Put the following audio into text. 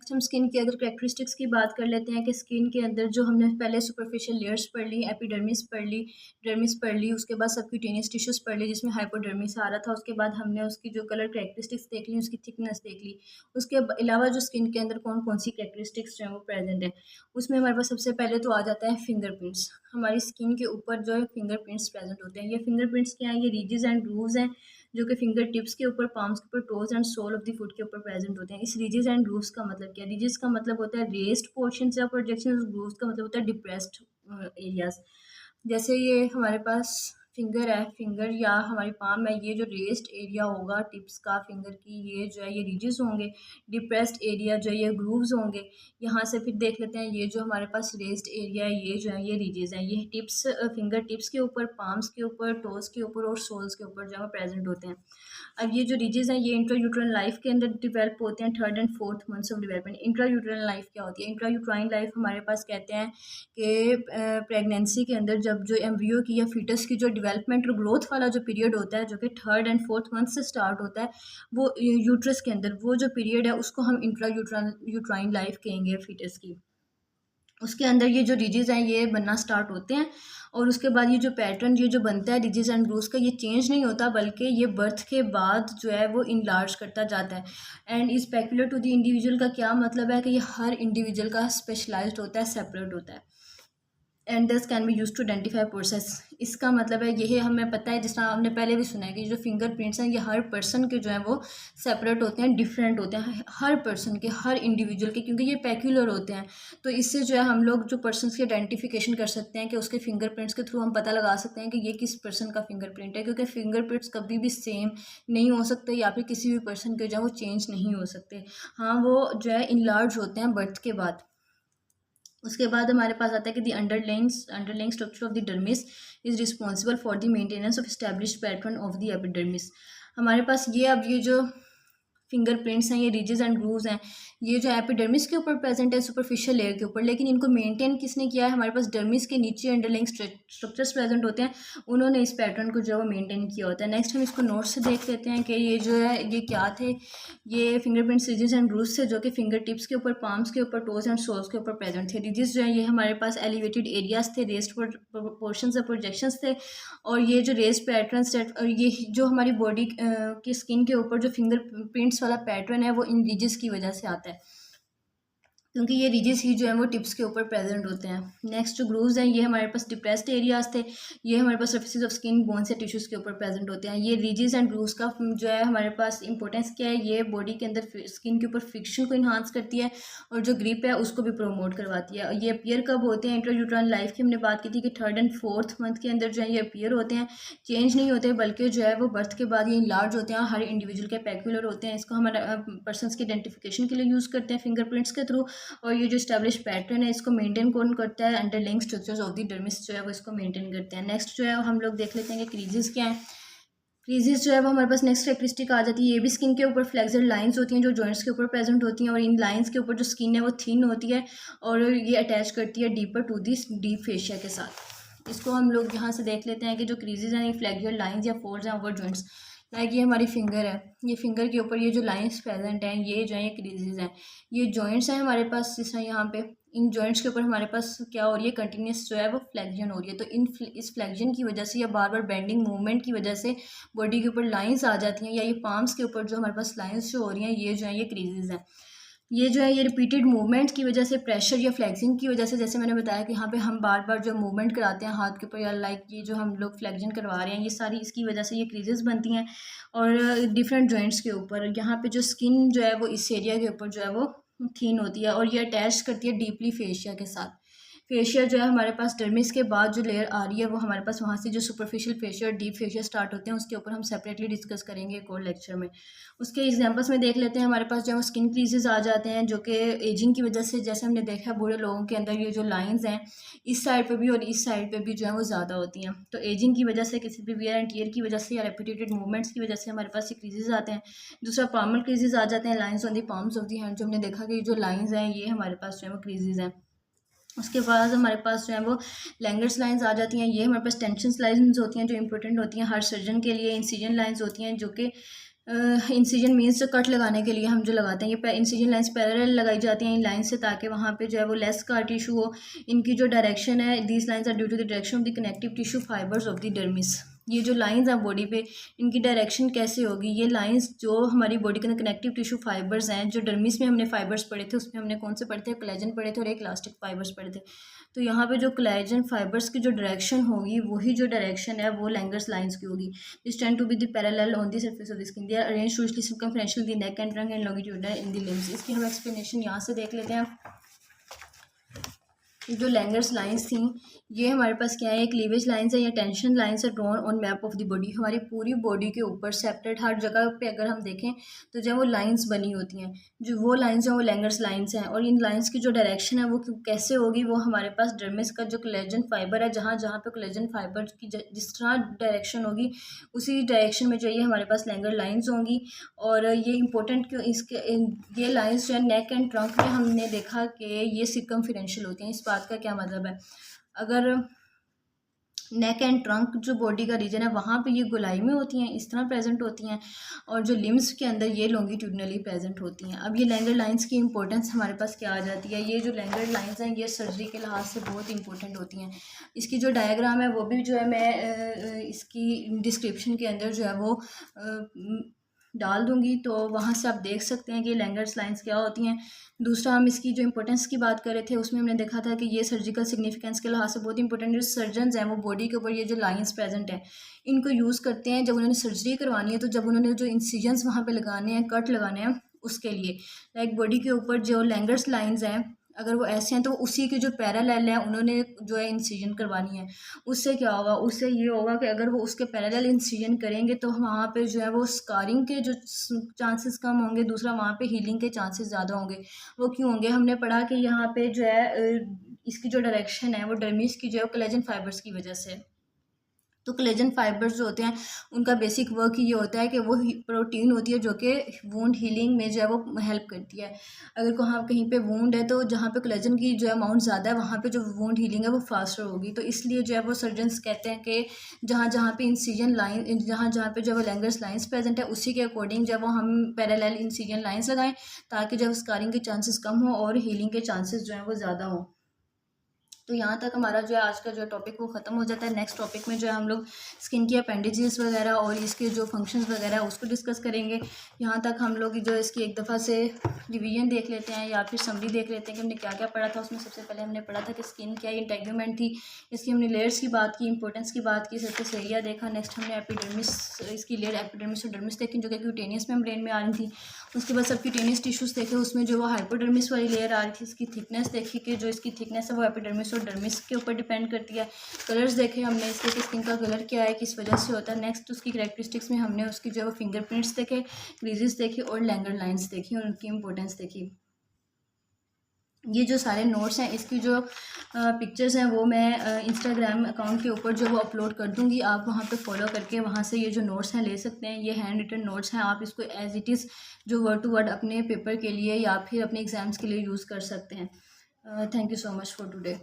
Next हम skin के other characteristics की बात कर लेते हैं कि स्किन के अंदर जो हमने पहले सुपरफिशियल लेयर्स पढ़ ली, एपिडर्मिस पढ़ ली, डर्मिस पढ़ ली, उसके बाद सबक्यूटेनियस टिश्यूज पढ़ ली जिसमें हाइपोडर्मिस आ रहा था। उसके बाद हमने उसकी जो कलर कैरेक्टरिस्टिक्स देख ली, उसकी थिकनेस देख ली। उसके अलावा जो स्किन के अंदर कौन कौन सी कैरेक्टरिस्टिक्स जो है वो प्रेजेंट है, उसमें हमारे पास सबसे पहले तो आ जाता है फिंगरप्रिंट्स। हमारी स्किन के ऊपर जो है फिंगरप्रिंट्स प्रेजेंट होते हैं। ये फिंगरप्रिंट्स क्या है? ये रीजेस एंड ग्रूव्स हैं जो कि फिंगर टिप्स के ऊपर, पाम्स के ऊपर, toes and sole of the foot के ऊपर प्रेजेंट होते हैं। इस रीजेस एंड ग्रूव्स का मतलब क्या है? रीजेस का मतलब होता है रेस्ड पोर्शन या प्रोजेक्शन, ग्रूव्स का मतलब होता है डिप्रेस्ड एरियाज। जैसे ये हमारे पास फिंगर है, फिंगर या हमारी पाम है, ये जो रेस्ड एरिया होगा टिप्स का फिंगर की, ये जो है ये रीजेस होंगे। डिप्रेस्ड एरिया जो है ये ग्रूव्स होंगे। यहाँ से फिर देख लेते हैं, ये जो हमारे पास रेस्ड एरिया है ये जो है ये रीजेस हैं। ये टिप्स, फिंगर टिप्स के ऊपर, पाम्स के ऊपर, टोज के ऊपर और सोल्स के ऊपर जो है प्रेजेंट होते हैं। अब ये जो रीजेस हैं ये इंट्रायूट्राइन लाइफ के अंदर डिवेल्प होते हैं, third and fourth months of development. Intrauterine life क्या होती है? इंट्रायूट्राइन लाइफ हमारे पास कहते हैं कि प्रेगनेंसी के अंदर जब जो एम्ब्रियो की या फीटस की जो डेवलपमेंट और ग्रोथ वाला जो पीरियड होता है, जो कि थर्ड एंड फोर्थ मंथ से स्टार्ट होता है, वो यूट्रस के अंदर वो जो पीरियड है उसको हम इंट्रायूट्राइन लाइफ कहेंगे फीटस की। उसके अंदर ये जो रीजेस हैं ये बनना स्टार्ट होते हैं और उसके बाद ये जो पैटर्न ये जो बनता है रीजेस एंड ग्रूव्स का, ये चेंज नहीं होता बल्कि ये बर्थ के बाद जो है वो इनलार्ज करता जाता है। And is peculiar to the individual का क्या मतलब है कि ये हर इंडिविजुअल का स्पेशलाइज्ड होता है, सेपरेट होता है। And this can be use to identify process. इसका मतलब है यही हमें पता है, जिस तरह हमने पहले भी सुना है कि जो फिंगरप्रिंट्स हैं ये हर पर्सन के जो हैं वो सेपरेट होते हैं, डिफरेंट होते हैं हर पर्सन के, हर इंडिविजुअल के, क्योंकि ये पेक्यूलर होते हैं। तो इससे जो है हम लोग जो पर्सन की आइडेंटिफिकेशन कर सकते हैं कि उसके फिंगरप्रिंट्स के थ्रू हम पता लगा सकते हैं कि ये किस पर्सन का फिंगरप्रिंट है, क्योंकि फिंगरप्रिंट्स कभी भी सेम नहीं हो सकते या फिर किसी भी पर्सन के जो है वो चेंज नहीं हो सकते। हाँ, वो जो है इनलार्ज होते हैं बर्थ के बाद। उसके बाद हमारे पास आता है कि the underlying structure of the dermis is responsible for the maintenance of established pattern of the epidermis. हमारे पास ये अब ये जो फिंगरप्रिंट्स हैं ये रीजेस एंड ग्रूव्स हैं, ये जो एपिडर्मिस के ऊपर प्रेजेंट है सुपरफिशियल लेयर के ऊपर, लेकिन इनको मेंटेन किसने किया है? हमारे पास डर्मिस के नीचे अंडरलाइंग स्ट्रक्चर्स प्रेजेंट होते हैं, उन्होंने इस पैटर्न को जो है वो मेंटेन किया होता है। नेक्स्ट हम इसको नोट से देख लेते हैं कि ये जो है ये क्या थे। ये फिंगरप्रिंट्स रीजेस एंड ग्रूव्स थे जो कि फिंगर टिप्स के ऊपर, पाम्स के ऊपर, टोज एंड सोल्स के ऊपर प्रेजेंट थे। रीजेस जो है ये हमारे पास एलिवेटेड एरियाज थे, रेस्ड पोर्शंस या प्रोजेक्शंस थे। और ये जो रेस्ड पैटर्न्स और ये जो हमारी बॉडी की स्किन के ऊपर जो फिंगर प्रिंट्स वाला पैटर्न है वो इन रीजेस की वजह से आता है, क्योंकि ये रीजेस ही जो है वो टिप्स के ऊपर प्रेजेंट होते हैं। नेक्स्ट जो ग्रूव्स हैं ये हमारे पास डिप्रेस्ड एरियाज थे, ये हमारे पास सर्फेसिस ऑफ स्किन, बोन्स या टिश्यूज के ऊपर प्रेजेंट होते हैं। ये रीजेस एंड ग्रूव्स का जो है हमारे पास इंपॉर्टेंस क्या है? ये बॉडी के अंदर स्किन के ऊपर फ्रिक्शन को इन्हांस करती है और जो ग्रिप है उसको भी प्रोमोट करवाती है। और ये अपीयर कब होते हैं? इंट्रायूट्राइन लाइफ की हमने बात की थी कि थर्ड एंड फोर्थ मंथ के अंदर जो है ये अपीयर होते हैं, चेंज नहीं होते बल्कि जो है वो बर्थ के बाद ये लार्ज होते हैं, हर इंडिविजुअल के पेक्यूलर होते हैं। इसको हमारे पर्सन की आइडेंटिफिकेशन के लिए यूज़ करते हैं फिंगरप्रिंट्स के थ्रू। और ये जो एस्टैब्लिश पैटर्न है इसको मेंटेन कौन करता है? Underlying structures of the dermis जो है वो इसको मेंटेन करते हैं। नेक्स्ट जो है हम लोग देख लेते हैं कि क्रीजेस क्या है। क्रीजेस जो है वो हमारे पास नेक्स्ट कैरेक्टरिस्टिक आ जाती है। ये भी स्किन के ऊपर फ्लेक्सर लाइंस होती हैं जो जॉइंट्स के ऊपर प्रेजेंट होती हैं, और इन लाइंस के ऊपर जो स्किन है वो थिन होती है और ये अटैच करती है deeper to this deep fascia के साथ। इसको हम लोग यहाँ से देख लेते हैं कि जो क्रीजेस हैं ये फ्लेक्सर लाइंस या फोल्ड्स हैं ओवर जॉइंट्स। लाइक ये हमारी फिंगर है, ये फिंगर के ऊपर ये जो लाइंस प्रेजेंट हैं ये जो है ये क्रीजेस हैं। ये जॉइंट्स हैं हमारे पास, जिस तरह यहाँ पे इन जॉइंट्स के ऊपर हमारे पास क्या हो रही है? कंटिन्यूस जो है वो फ्लेक्शन हो रही है। तो इस फ्लेक्शन की वजह से या बार बार बेंडिंग मूवमेंट की वजह से बॉडी के ऊपर लाइंस आ जाती हैं, या ये पाम्स के ऊपर जो हमारे पास लाइंस जो हो रही हैं ये जो है ये क्रीजेस हैं। ये जो है ये रिपीटेड मूवमेंट की वजह से, प्रेशर या फ्लेक्सिंग की वजह से, जैसे मैंने बताया कि यहाँ पे हम बार बार जो मूवमेंट कराते हैं हाथ के ऊपर, या लाइक ये जो हम लोग फ्लेक्शन करवा रहे हैं, ये सारी इसकी वजह से ये क्रीजेस बनती हैं। और डिफरेंट जॉइंट्स के ऊपर यहाँ पे जो स्किन जो है वो इस एरिया के ऊपर जो है वो थिन होती है और ये अटैच करती है डीपली फेशिया के साथ। फेशिया जो है हमारे पास डर्मिस के बाद जो लेयर आ रही है वो हमारे पास वहाँ से जो सुपरफिशियल फेशिया और डीप फेशिया स्टार्ट होते हैं, उसके ऊपर हम सेपरेटली डिस्कस करेंगे एक और लेक्चर में। उसके एग्जांपल्स में देख लेते हैं। हमारे पास जो स्किन क्रीजेस आ जाते हैं जो कि एजिंग की वजह से, जैसे हमने देखा बूढ़े लोगों के अंदर ये जो लाइंस हैं इस साइड पे भी और इस साइड पे भी जो है वो ज़्यादा होती हैं। तो एजिंग की वजह से, किसी भी वियर एंड टीयर की वजह से या रेपिटेटेड मूवमेंट्स की वजह से हमारे पास ये क्रीजेस आते हैं। दूसरा पार्मल क्रीजेस आ जाते हैं, lines on the palms of the hand. जो हमने देखा कि जो लाइंस हैं ये हमारे पास जो है वो क्रीजेस हैं। उसके बाद हमारे पास जो है वो लैंगर्स लाइंस आ जाती हैं। ये हमारे पास टेंशन लाइंस होती हैं जो इंपॉर्टेंट होती हैं हर सर्जन के लिए। इंसिजन लाइंस होती हैं जो कि इंसिजन मीन्स जो कट लगाने के लिए हम जो लगाते हैं, ये इंसिजन लाइंस पैरेलल लगाई जाती हैं इन लाइन से, ताकि वहाँ पे जो है वो लेस का टिशू हो। इनकी जो डायरेक्शन है, these lines are due to the direction of the connective tissue fibres of the dermis. ये जो लाइंस हैं बॉडी पे, इनकी डायरेक्शन कैसे होगी? ये लाइंस जो हमारी बॉडी के अंदर कनेक्टिव टिश्यू फाइबर्स हैं, जो डर्मिस में हमने फाइबर्स पढ़े थे, उसमें हमने कौन से पढ़े थे? कोलेजन पढ़े थे और एक इलास्टिक फाइबर्स पढ़े थे। तो यहाँ पे जो कोलेजन फाइबर्स की जो डायरेक्शन होगी, वही जो डायरेक्शन है वो लैंगर्स लाइंस की होगी। This tend to be the parallel on the surface of the skin, they are arranged to circumferential the neck and trunk and longitudinal in the limbs. इसकी हम एक्सप्लेनेशन यहाँ से देख लेते हैं। जो लैंगर्स लाइंस थी, ये हमारे पास क्या है? एक लीवेज लाइंस है या टेंशन लाइंस है drawn on map of the body. हमारी पूरी बॉडी के ऊपर सेपरेट हर जगह पे अगर हम देखें तो जो वो लाइंस बनी होती हैं, जो वो लाइंस हैं वो लैंगर्स लाइंस हैं। और इन लाइंस की जो डायरेक्शन है वो कैसे होगी? वो हमारे पास डर्मिस का जो कोलेजन फाइबर है, जहाँ जहाँ पे कोलेजन फाइबर की जिस तरह डायरेक्शन होगी, उसी डायरेक्शन में जो ये हमारे पास लैंगर लाइंस होंगी। और ये इंपॉर्टेंट क्यों? ये लाइंस जो है नेक एंड ट्रंक में हमने देखा कि ये सर्कमफरेंशियल होती हैं। इस बात का क्या मतलब है? अगर नेक एंड ट्रंक जो बॉडी का रीजन है वहाँ पे ये गोलाई में होती हैं, इस तरह प्रेजेंट होती हैं, और जो लिम्स के अंदर ये लॉन्गिट्यूडनली प्रेजेंट होती हैं। अब ये लैंगर लाइंस की इंपॉर्टेंस हमारे पास क्या आ जाती है? ये जो लैंगर लाइंस हैं ये सर्जरी के लिहाज से बहुत इंपॉर्टेंट होती हैं। इसकी जो डायग्राम है वो भी जो है मैं इसकी डिस्क्रिप्शन के अंदर जो है वो डाल दूंगी, तो वहाँ से आप देख सकते हैं कि लैंगर्स लाइंस क्या होती हैं। दूसरा, हम इसकी जो इंपॉर्टेंस की बात कर रहे थे, उसमें हमने देखा था कि ये सर्जिकल सिग्निफिकेंस के लिहाज से बहुत इंपॉर्टेंट। जो सर्जन्स हैं वो बॉडी के ऊपर ये जो लाइंस प्रेजेंट है इनको यूज़ करते हैं जब उन्होंने सर्जरी करवानी है, तो जब उन्होंने जो इंसिजन्स वहाँ पे लगाने हैं, कट लगाने हैं, उसके लिए लाइक बॉडी के ऊपर जो लैंगर्स लाइंस हैं अगर वो ऐसे हैं तो उसी के जो पैरेलल है उन्होंने जो है इंसिजन करवानी है। उससे क्या होगा? उससे ये होगा कि अगर वो उसके पैरेलल इंसिजन करेंगे तो वहाँ पे जो है वो स्कारिंग के जो चांसेस कम होंगे, दूसरा वहाँ पे हीलिंग के चांसेस ज़्यादा होंगे। वो क्यों होंगे? हमने पढ़ा कि यहाँ पे जो है इसकी जो डायरेक्शन है वो डर्मिस की जो है कोलेजन फाइबर्स की वजह से। तो कोलेजन फाइबर्स जो होते हैं उनका बेसिक वर्क ये होता है कि वो प्रोटीन होती है जो कि वूंड हीलिंग में जो है वो हेल्प करती है। अगर कहीं पे वूंड है तो जहाँ पे कोलेजन की जो अमाउंट ज़्यादा है वहाँ पे जो वूंड हीलिंग है वो फास्टर होगी। तो इसलिए जो है वो सर्जन्स कहते हैं कि जहाँ जहाँ पे इंसिजन लाइन, जहाँ जहाँ पे जो है वो लैंगर्स लाइंस प्रेजेंट है उसी के अकॉर्डिंग जब वो हम पैरेलल इंसिजन लाइंस लगाएं, ताकि जब स्कारिंग के चांसेस कम हो और हीलिंग के चांसेस जो है वो ज़्यादा हो। तो यहाँ तक हमारा जो है आज का जो टॉपिक वो ख़त्म हो जाता है। नेक्स्ट टॉपिक में जो है हम लोग स्किन की अपेंडिजेस वगैरह और इसके जो फंक्शंस वगैरह है उसको डिस्कस करेंगे। यहाँ तक हम लोग जो इसकी एक दफ़ा से रिवीजन देख लेते हैं या फिर समरी देख लेते हैं कि हमने क्या क्या पढ़ा था। उसमें सबसे पहले हमने पढ़ा था कि स्किन क्या इंटेगुमेंट थी, इसकी हमने लेयर्स की बात की, इंपॉर्टेंस की बात की, सरफेस एरिया देखा। नेक्स्ट हमने एपिडर्मिस, इसकी लेयर एपिडर्मिस और डर्मिस देखी जो कि क्यूटेनियस मेम्ब्रेन में आ रही थी। उसके बाद सबक्यूटेनियस टिश्यूज़ देखे, उसमें जो वो हाइपोडर्मिस वाली लेयर आ रही थी, इसकी थिकनेस देखी कि जो इसकी थिकनेस है वो एपिडर्मिस और डर्मिस के ऊपर डिपेंड करती है। कलर्स देखे हमने इसके कि स्किन का कलर क्या है, किस वजह से होता है। नेक्स्ट उसकी कैरेक्टरिस्टिक्स में हमने उसकी जो है फिंगरप्रिंट्स देखे, क्रीजेस देखी और लैंगर लाइंस देखी और उनकी इंपॉर्टेंस देखी। ये जो सारे नोट्स हैं इसकी जो पिक्चर्स हैं वो मैं इंस्टाग्राम अकाउंट के ऊपर जो वो अपलोड कर दूंगी, आप वहाँ पे फॉलो करके वहाँ से ये जो नोट्स हैं ले सकते हैं। ये हैंड रिटन नोट्स हैं, आप इसको एज इट इज़ जो वर्ड टू वर्ड अपने पेपर के लिए या फिर अपने एग्ज़ाम्स के लिए यूज़ कर सकते हैं। Thank you so much for today.